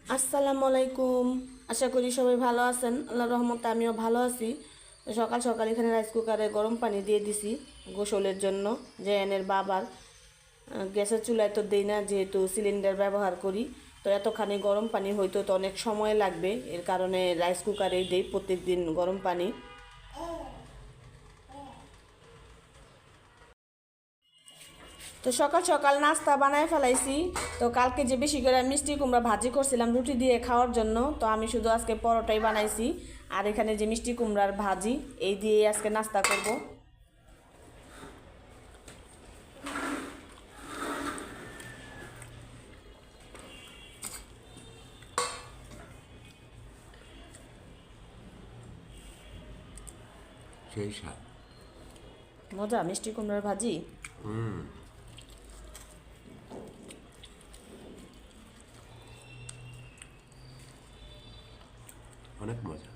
আসসালামু আলাইকুম। আশা করি সবাই ভালো আছেন। আল্লাহর রহমতে আমিও ভালো আছি। সকাল সকাল এখানে রাইস কুকারে গরম পানি দিয়ে দিছি গোসলের জন্য। জেএনের বাবার গ্যাসের চুলায় তো দেই না, যেহেতু সিলিন্ডার ব্যবহার করি। তো এতখানি গরম পানি হইতো তো অনেক সময় লাগবে, এর কারণে রাইস কুকারেই দেই প্রত্যেকদিন গরম পানি। তো সকাল সকাল নাস্তা বানায় ফেলাইছি। তো কালকে যে বেশি করে মিষ্টি কুমড়া ভাজি করছিলাম রুটি দিয়ে খাওয়ার জন্য, তো আমি শুধু আজকে পরোটাই বানাইছি। আর এখানে যে মিষ্টি কুমড়ার ভাজি, এই দিয়ে আজকে নাস্তা করব। সেই স্বাদ। মজা মিষ্টি কুমড়ার ভাজি। অনেক মজা।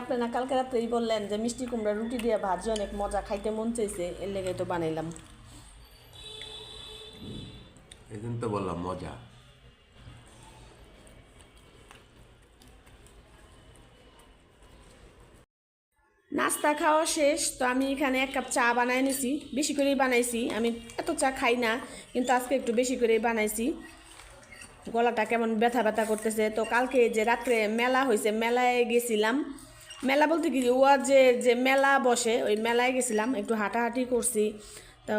আপনি না কালকে রাত্রেই বললেন যে মিষ্টি কুমড়া রুটি দিয়ে ভাজি অনেক মজা, খাইতে মন চাইছে, এর লেগে তো বানাইলাম। এই জন্য তো বললাম মজা। নাস্তা খাওয়া শেষ, তো আমি এখানে 1 কাপ চা বানাই নিছি। বেশি করেই বানাইছি, আমি এত চা খাই না, কিন্তু আজকে একটু বেশি করেই বানাইছি। গলাটা কেমন ব্যথা ব্যথা করতেছে। তো কালকে যে রাত্রে মেলা হয়েছে, মেলায় গেছিলাম। মেলা বলতে কি, ওয়া যে যে মেলা বসে ওই মেলায় গেছিলাম, একটু হাঁটাহাঁটি করছি। তো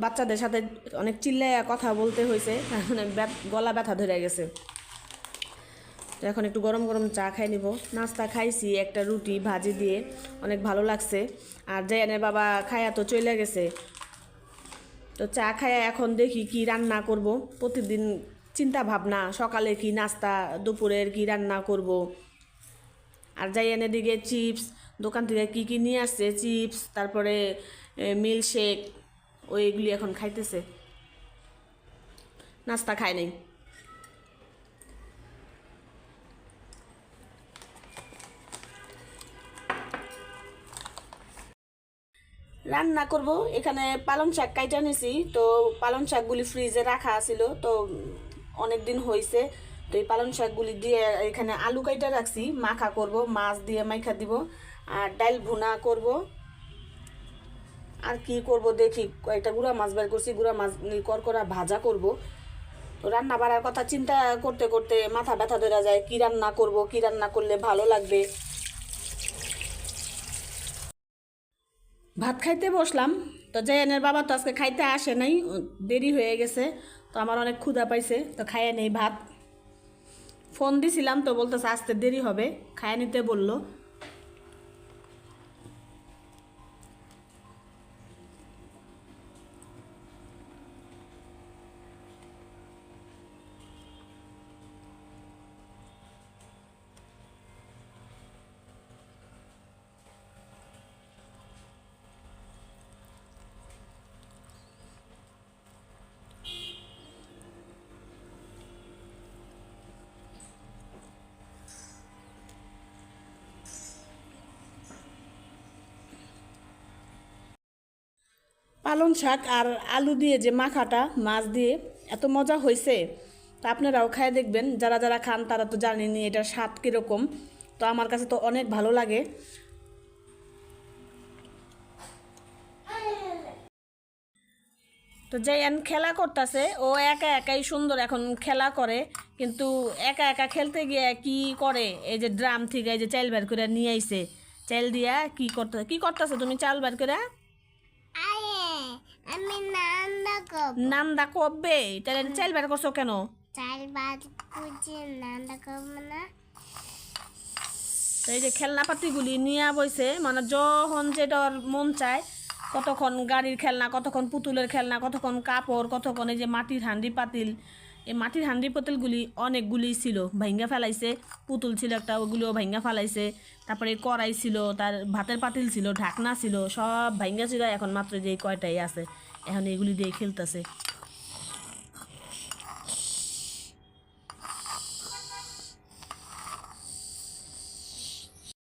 বাচ্চাদের সাথে অনেক চিল্লায় কথা বলতে হয়েছে, মানে গলা ব্যথা ধরে গেছে। তো এখন একটু গরম গরম চা খাই নিব। নাস্তা খাইছি একটা রুটি ভাজি দিয়ে, অনেক ভালো লাগছে। আর জায়ানের বাবা খায়া তো চলে গেছে। তো চা খায়া এখন দেখি কি রান্না করব। প্রতিদিন চিন্তা ভাবনা, সকালে কি নাস্তা, দুপুরের কি রান্না করব। আর জায়ানের দিকে চিপস, দোকান থেকে কি কি নিয়ে আসছে, চিপস, তারপরে মিল্কশেক, ওইগুলি এখন খাইতেছে। নাস্তা খায় নাই। রান্না করব, এখানে পালং শাক কাইটা নিছি। তো পালং শাকগুলি ফ্রিজে রাখা ছিল, তো অনেক দিন হয়েছে। তো এই পালং শাকগুলি দিয়ে এখানে আলু কাইটা রাখছি, মাখা করব, মাছ দিয়ে মাখা দিব। আর ডাল ভুনা করব। আর কি করব দেখি, কয়েকটা গুঁড়া মাছ বের করছি, গুঁড়া মাছ করকরা ভাজা করব। তো রান্না বাড়ার কথা চিন্তা করতে করতে মাথা ব্যথা ধরে যায়, কি রান্না করব, কি রান্না করলে ভালো লাগবে। ভাত খাইতে বসলাম। তো জায়ানের বাবা তো আজকে খাইতে আসে নাই, দেরি হয়ে গেছে। তো আমার অনেক ক্ষুধা পাইছে, তো খাইয়ে নেই ভাত। ফোন দিছিলাম, তো বলতেছে আসতে দেরি হবে, খাইয়ে নিতে বললো। পালং শাক আর আলু দিয়ে যে মাখাটা মাছ দিয়ে এত মজা হয়েছে। তো আপনারাও খায় দেখবেন, যারা যারা খান তারা তো জানেনই এটার স্বাদ কীরকম। তো আমার কাছে তো অনেক ভালো লাগে। তো জায়ান খেলা করতেছে, ও একা একাই সুন্দর এখন খেলা করে। কিন্তু একা একা খেলতে গিয়ে কি করে, এই যে ড্রাম থেকে এই যে চাল বের করে নিয়ে আইছে, চাল দিয়া কি করতেছে তুমি চাল বের করে? আমি নান্দা করব। নান্দা কবে তাহলে চাল বের করছো কেন? চাল বাদ কুচি নান্দা করব না। তো এই যে খেলনাপাতিগুলি নিয়ে বইছে, মানে যখন যেটা ওর মন চায়, কতক্ষণ গাড়ির খেলনা, কতক্ষণ পুতুলের খেলনা, কতক্ষণ কাপড়, কতক্ষণ এই যে মাটির হাঁড়ি পাতিল। এই মাটির হাঁড়ি পাতিলগুলি অনেকগুলি ছিল, ভাঙ্গা ফেলাইছে। পুতুল ছিল একটা, ওগুলিও ভাঙ্গা ফেলাইছে। তারপরে কড়াই ছিল, তার ভাতের পাতিল ছিল, ঢাকনা ছিল, সব ভাঙ্গা ছিল। এখন মাত্র যে কয়টাই আছে, এখন এগুলি দিয়ে খেলতেছে।